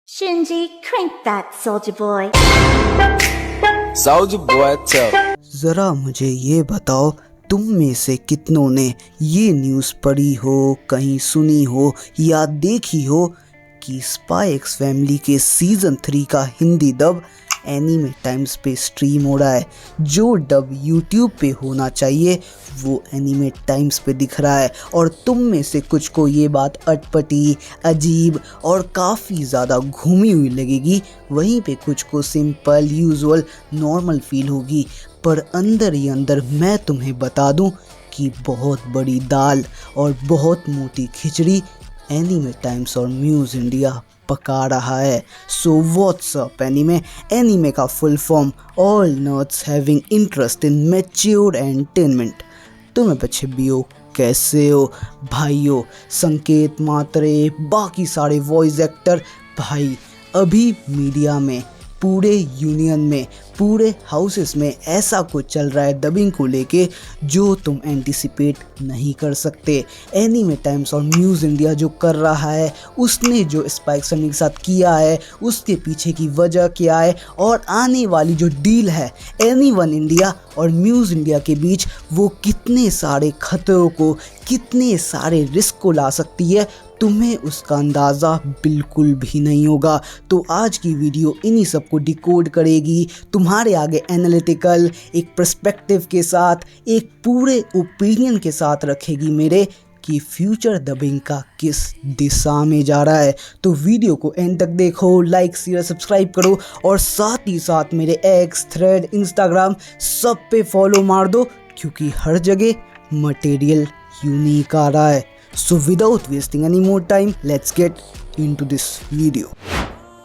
Shinji, crank that, soldier boy. Soldier boy tough. जरा मुझे ये बताओ, तुम में से कितनों ने ये न्यूज़ पढ़ी हो, कहीं सुनी हो या देखी हो कि स्पाई एक्स फैमिली के सीज़न 3 का हिंदी डब एनीमे टाइम्स पे स्ट्रीम हो रहा है। जो डब यूट्यूब पे होना चाहिए वो एनीमे टाइम्स पे दिख रहा है। और तुम में से कुछ को ये बात अटपटी, अजीब और काफ़ी ज़्यादा घूमी हुई लगेगी, वहीं पे कुछ को सिंपल, यूजुअल, नॉर्मल फील होगी। पर अंदर ही अंदर मैं तुम्हें बता दूं कि बहुत बड़ी दाल और बहुत मोटी खिचड़ी एनीमे टाइम्स और म्यूज़ इंडिया पका रहा है। So what's up anime. Anime का full form all nerds having interest in mature entertainment. तुम्हें बच्चे भी हो, कैसे हो भाइयों? संकेत मात्रे, बाकी सारे वॉइस एक्टर, भाई अभी मीडिया में, पूरे यूनियन में, पूरे हाउसेस में ऐसा कुछ चल रहा है डबिंग को लेके जो तुम एंटिसिपेट नहीं कर सकते। एनीमे टाइम्स और म्यूज़ इंडिया जो कर रहा है, उसने जो स्पाई एक्स फैमिली के साथ किया है, उसके पीछे की वजह क्या है और आने वाली जो डील है एनीवन इंडिया और म्यूज़ इंडिया के बीच, वो कितने सारे खतरों को, कितने सारे रिस्क को ला सकती है, तुम्हें उसका अंदाज़ा बिल्कुल भी नहीं होगा। तो आज की वीडियो इन्हीं सब को डिकोड करेगी, तुम्हारे आगे एनालिटिकल एक पर्सपेक्टिव के साथ, एक पूरे ओपिनियन के साथ रखेगी मेरे कि फ्यूचर डबिंग का किस दिशा में जा रहा है। तो वीडियो को एंड तक देखो, लाइक शेयर सब्सक्राइब करो और साथ ही साथ मेरे एक्स, थ्रेड, इंस्टाग्राम सब पे फॉलो मार दो, क्योंकि हर जगह मटेरियल यूनिक आ रहा है। So without wasting any more time, let's get into this video.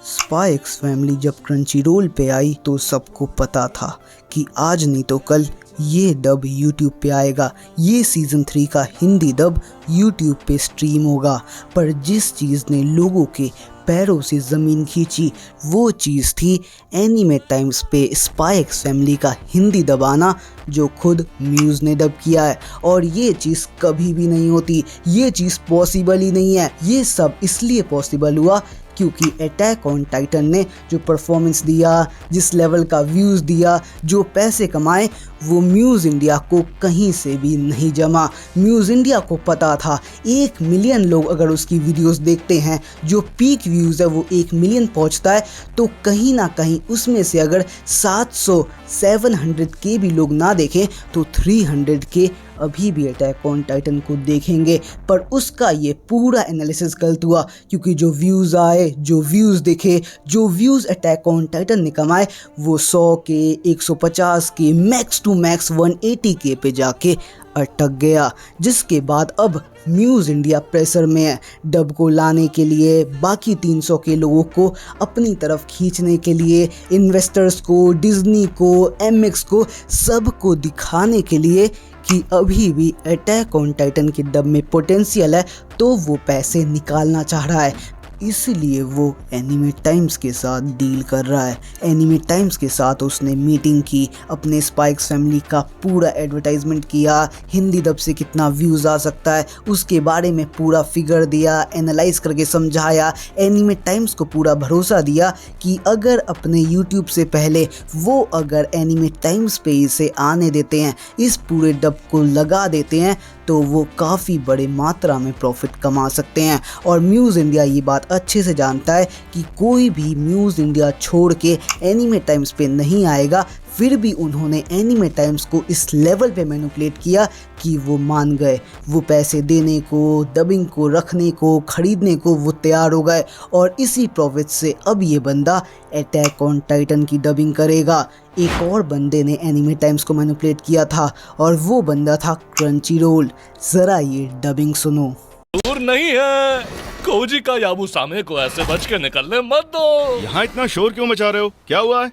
Spy x family जब क्रंची रोल पे आई तो सबको पता था कि आज नहीं तो कल ये डब यूट्यूब पे आएगा, ये सीज़न 3 का हिंदी डब यूट्यूब पे स्ट्रीम होगा। पर जिस चीज़ ने लोगों के पैरों से ज़मीन खींची वो चीज़ थी एनीमे टाइम्स पे स्पाई एक्स फैमिली का हिंदी डब आना, जो खुद म्यूज़ ने डब किया है। और ये चीज़ कभी भी नहीं होती, ये चीज़ पॉसिबल ही नहीं है। ये सब इसलिए पॉसिबल हुआ क्योंकि अटैक ऑन टाइटन ने जो परफॉर्मेंस दिया, जिस लेवल का व्यूज़ दिया, जो पैसे कमाए, वो म्यूज़ इंडिया को कहीं से भी नहीं जमा। म्यूज़ इंडिया को पता था 1 मिलियन लोग अगर उसकी वीडियोस देखते हैं, जो पीक व्यूज़ है वो 1 मिलियन पहुंचता है, तो कहीं ना कहीं उसमें से अगर 700-700 के भी लोग ना देखें तो 300 के अभी भी अटैक ऑन टाइटन को देखेंगे। पर उसका ये पूरा एनालिसिस गलत हुआ, क्योंकि जो व्यूज़ आए, जो व्यूज़ दिखे, जो व्यूज़ अटैक ऑन टाइटन ने कमाए, वो 100 के, 150 के, मैक्स टू मैक्स 180 के पे जाके अटक गया। जिसके बाद अब म्यूज़ इंडिया प्रेशर में है डब को लाने के लिए, बाकी 300 के लोगों को अपनी तरफ खींचने के लिए, इन्वेस्टर्स को, डिज्नी को, एमएक्स को, सबको दिखाने के लिए कि अभी भी अटैक ऑन टाइटन के डब में पोटेंशियल है, तो वो पैसे निकालना चाह रहा है। इसलिए वो एनीमे टाइम्स के साथ डील कर रहा है। एनीमे टाइम्स के साथ उसने मीटिंग की, अपने स्पाई एक्स फैमिली का पूरा एडवर्टाइजमेंट किया, हिंदी डब से कितना व्यूज़ आ सकता है उसके बारे में पूरा फिगर दिया, एनालाइज करके समझाया। एनीमे टाइम्स को पूरा भरोसा दिया कि अगर अपने यूट्यूब से पहले वो अगर एनीमे टाइम्स पे इसे आने देते हैं, इस पूरे डब को लगा देते हैं, तो वो काफ़ी बड़े मात्रा में प्रॉफिट कमा सकते हैं। और म्यूज़ इंडिया ये बात अच्छे से जानता है कि कोई भी म्यूज़ इंडिया छोड़ के एनीमे टाइम्स पे नहीं आएगा। फिर भी उन्होंने एनीमे टाइम्स को इस लेवल पे मैनिपुलेट किया कि वो मान गए, वो पैसे देने को, डबिंग को रखने को, खरीदने को वो तैयार हो गए। और इसी प्रॉफिट से अब ये बंदा अटैक ऑन टाइटन की डबिंग करेगा। एक और बंदे ने एनीमे टाइम्स को मैनिपुलेट किया था और वो बंदा था क्रंची रोल। ज़रा ये डबिंग सुनो। दूर नहीं है, कोजी का याबुसामे को ऐसे बच के निकलने मत दो। यहाँ इतना शोर क्यों मचा रहे हो? क्या हुआ है?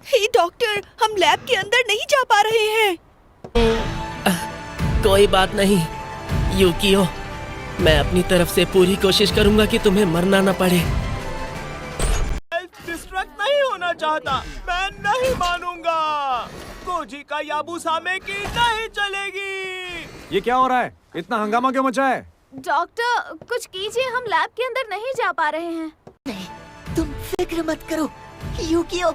हे डॉक्टर, हम लैब के अंदर नहीं जा पा रहे हैं। कोई बात नहीं यूकियो, मैं अपनी तरफ से पूरी कोशिश करूंगा कि तुम्हें मरना न पड़े। डिस्ट्रैक्ट नहीं होना चाहता, मैं नहीं मानूंगा। कोजी का याबुसामे की नहीं चलेगी। ये क्या हो रहा है? इतना हंगामा क्यों मचा है? डॉक्टर, कुछ कीजिए, हम लैब के अंदर नहीं जा पा रहे हैं। तुम फिक्र मत करो यूकियो,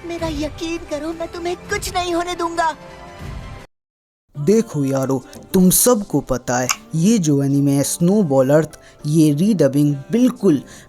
मेरा यकीन करो, मैं तुम्हें कुछ नहीं होने दूंगा। देखो यारो, तुम सबको पता है ये जो एनीमे है स्नोबॉल अर्थ, ये रीडबिंग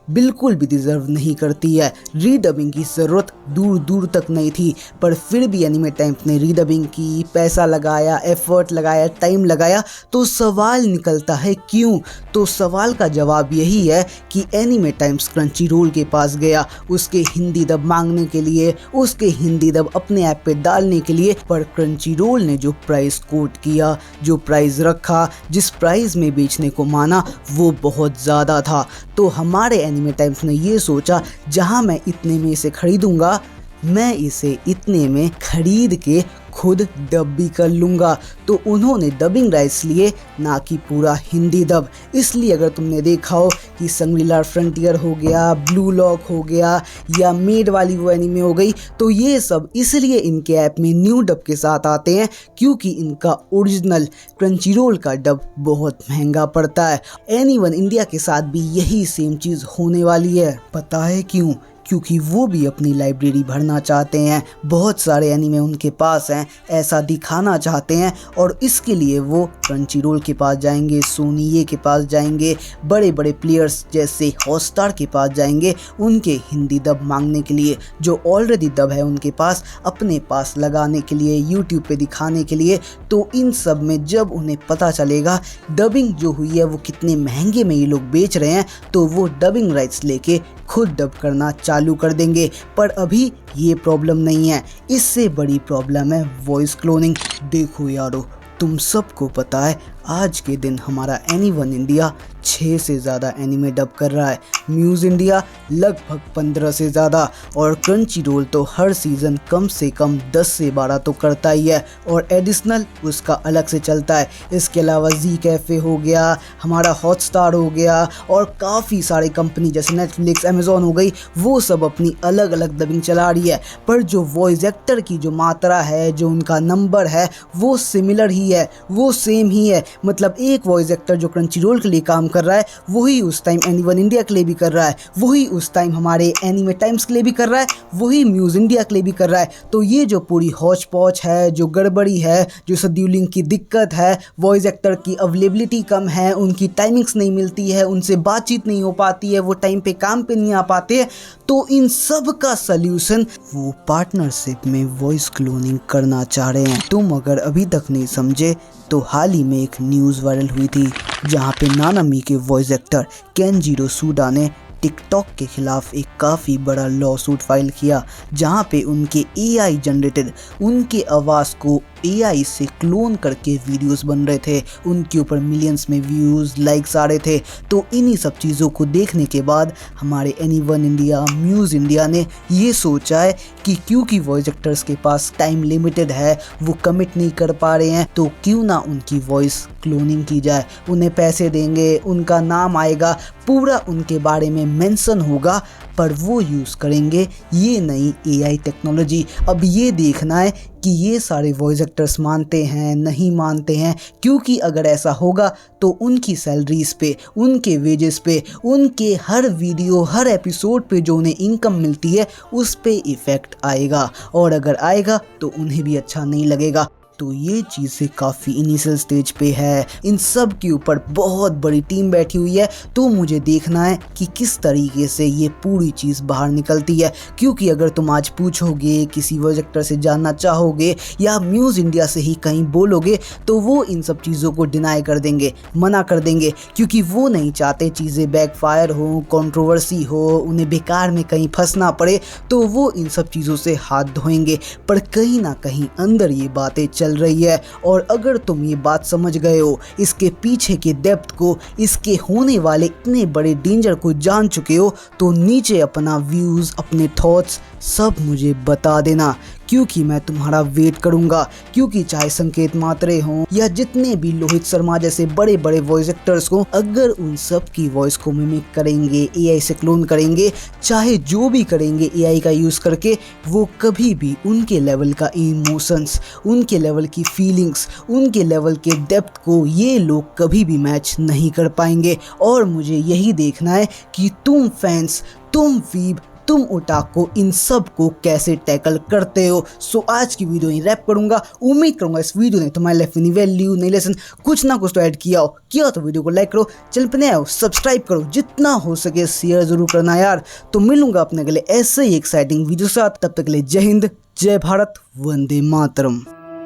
बिल्कुल भी डिजर्व नहीं करती है। रीडबिंग की ज़रूरत दूर दूर तक नहीं थी, पर फिर भी एनीमे टाइम्स ने रीडबिंग की, पैसा लगाया, एफर्ट लगाया, टाइम लगाया। तो सवाल निकलता है क्यों? तो सवाल का जवाब यही है कि एनीमे टाइम्स क्रंची रोल के पास गया उसके हिंदी दब मांगने के लिए, उसके हिंदी दब अपने ऐप पे डालने के लिए, पर क्रंची रोल ने जो प्राइस कोट किया, जो प्राइस रखा, जिस प्राइस में बेचने को माना, वो बहुत ज़्यादा था। तो हमारे एनीमे टाइम्स ने ये सोचा, जहां मैं इतने में इसे खरीदूंगा, मैं इसे इतने में खरीद के खुद डब भी कर लूँगा। तो उन्होंने डबिंग राइट्स लिए, ना कि पूरा हिंदी डब। इसलिए अगर तुमने देखा हो कि संग्रीलार फ्रंटियर हो गया, ब्लू लॉक हो गया, या मेड वाली वो एनीमे हो गई, तो ये सब इसलिए इनके ऐप में न्यू डब के साथ आते हैं क्योंकि इनका ओरिजिनल क्रंचीरोल का डब बहुत महंगा पड़ता है। एनीवन इंडिया के साथ भी यही सेम चीज़ होने वाली है। पता है क्यों? क्योंकि वो भी अपनी लाइब्रेरी भरना चाहते हैं, बहुत सारे एनीमे उनके पास हैं, ऐसा दिखाना चाहते हैं, और इसके लिए वो क्रंचीरोल के पास जाएंगे, सोनीए के पास जाएंगे, बड़े बड़े प्लेयर्स जैसे हॉटस्टार के पास जाएंगे उनके हिंदी दब मांगने के लिए, जो ऑलरेडी दब है उनके पास, अपने पास लगाने के लिए, यूट्यूब पे दिखाने के लिए। तो इन सब में जब उन्हें पता चलेगा डबिंग जो हुई है वो कितने महंगे में ये लोग बेच रहे हैं, तो वो डबिंग राइट्स लेके खुद डब करना चालू कर देंगे। पर अभी ये प्रॉब्लम नहीं है, इससे बड़ी प्रॉब्लम है वॉइस क्लोनिंग। देखो यारो, तुम सबको पता है आज के दिन हमारा एनीवन इंडिया 6 से ज़्यादा एनीमे डब कर रहा है, म्यूज़ इंडिया लगभग 15 से ज़्यादा, और क्रंचीरोल तो हर सीज़न कम से कम 10 से 12 तो करता ही है, और एडिशनल उसका अलग से चलता है। इसके अलावा जी कैफ़े हो गया, हमारा हॉटस्टार हो गया, और काफ़ी सारे कंपनी जैसे नेटफ्लिक्स, अमेज़ॉन हो गई, वो सब अपनी अलग अलग डबिंग चला रही है। पर जो वॉइस एक्टर की जो मात्रा है, जो उनका नंबर है, वो सिमिलर ही है, वो सेम ही है। मतलब एक वॉइस एक्टर जो क्रंचीरोल के लिए काम कर रहा है, वही उस टाइम एनीवन इंडिया के लिए भी कर रहा है, वही उस टाइम हमारे एनीमे टाइम्स के लिए भी कर रहा है, वही म्यूज़ इंडिया के लिए भी कर रहा है। तो ये जो पूरी हौच पौच है, जो गड़बड़ी है, जो शेड्यूलिंग की दिक्कत है, वॉइस एक्टर की अवेलेबिलिटी कम है, उनकी टाइमिंग्स नहीं मिलती है, उनसे बातचीत नहीं हो पाती है, वो टाइम पे काम पे नहीं आ पाते, तो इन सब का सल्यूशन वो पार्टनरशिप में वॉइस क्लोनिंग करना चाह रहे हैं। तुम अगर अभी तक नहीं समझे तो हाल ही में एक न्यूज़ वायरल हुई थी जहाँ पे नानामी के वॉइस एक्टर केनजीरो सुडा ने टिकटॉक के खिलाफ एक काफ़ी बड़ा लॉ सूट फाइल किया, जहाँ पे उनके एआई जनरेटेड, उनके आवाज़ को एआई से क्लोन करके वीडियोस बन रहे थे, उनके ऊपर मिलियंस में व्यूज़, लाइक्स आ रहे थे। तो इन्हीं सब चीज़ों को देखने के बाद हमारे एनीवन इंडिया, म्यूज़ इंडिया ने ये सोचा है कि क्योंकि वॉइस एक्टर्स के पास टाइम लिमिटेड है, वो कमिट नहीं कर पा रहे हैं, तो क्यों ना उनकी वॉइस क्लोनिंग की जाए। उन्हें पैसे देंगे, उनका नाम आएगा, पूरा उनके बारे में मेंशन होगा, पर वो यूज़ करेंगे ये नई एआई टेक्नोलॉजी। अब ये देखना है कि ये सारे वॉइस एक्टर्स मानते हैं नहीं मानते हैं, क्योंकि अगर ऐसा होगा तो उनकी सैलरीज पे, उनके वेजेस पे, उनके हर वीडियो, हर एपिसोड पे जो उन्हें इनकम मिलती है उस पे इफ़ेक्ट आएगा, और अगर आएगा तो उन्हें भी अच्छा नहीं लगेगा। तो ये चीज़ें काफ़ी इनिशियल स्टेज पे है, इन सब के ऊपर बहुत बड़ी टीम बैठी हुई है। तो मुझे देखना है कि किस तरीके से ये पूरी चीज़ बाहर निकलती है, क्योंकि अगर तुम आज पूछोगे, किसी वॉइस एक्टर से जानना चाहोगे, या म्यूज़ इंडिया से ही कहीं बोलोगे, तो वो इन सब चीज़ों को डिनाई कर देंगे, मना कर देंगे, क्योंकि वो नहीं चाहते चीज़ें बैकफायर हो, कंट्रोवर्सी हो, उन्हें बेकार में कहीं फंसना पड़े, तो वो इन सब चीज़ों से हाथ धोएंगे। पर कहीं ना कहीं अंदर ये बातें चल रही है, और अगर तुम ये बात समझ गए हो, इसके पीछे के डेप्थ को, इसके होने वाले इतने बड़े डेंजर को जान चुके हो, तो नीचे अपना व्यूज़, अपने थॉट्स सब मुझे बता देना, क्योंकि मैं तुम्हारा वेट करूंगा। क्योंकि चाहे संकेत मात्रे हों या जितने भी लोहित शर्मा जैसे बड़े बड़े वॉइस एक्टर्स को, अगर उन सब की वॉइस को मिमिक करेंगे, एआई से क्लोन करेंगे, चाहे जो भी करेंगे एआई का यूज़ करके, वो कभी भी उनके लेवल का इमोशंस, उनके लेवल की फीलिंग्स, उनके लेवल के डेप्थ को ये लोग कभी भी मैच नहीं कर पाएंगे। और मुझे यही देखना है कि तुम फैंस, तुम वीब, तुम ओटाको, इन सब को कैसे टैकल करते हो। सो आज की वीडियो ही रैप करूंगा। उम्मीद करूंगा इस वीडियो ने तुम्हारे लाइफ में वैल्यू, नई लेसन कुछ ना कुछ तो ऐड किया हो तो वीडियो को लाइक करो, चैनल पर नया हो सब्सक्राइब करो, जितना हो सके शेयर जरूर करना यार। तो मिलूंगा अपने अगले ऐसे ही एक्साइटिंग वीडियो के साथ। तब तक के लिए जय हिंद, जय भारत, वंदे मातरम।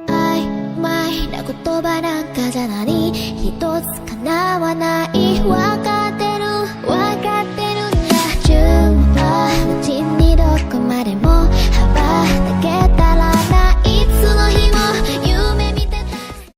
曖昧な言葉なんかじゃ何一つ叶わないわか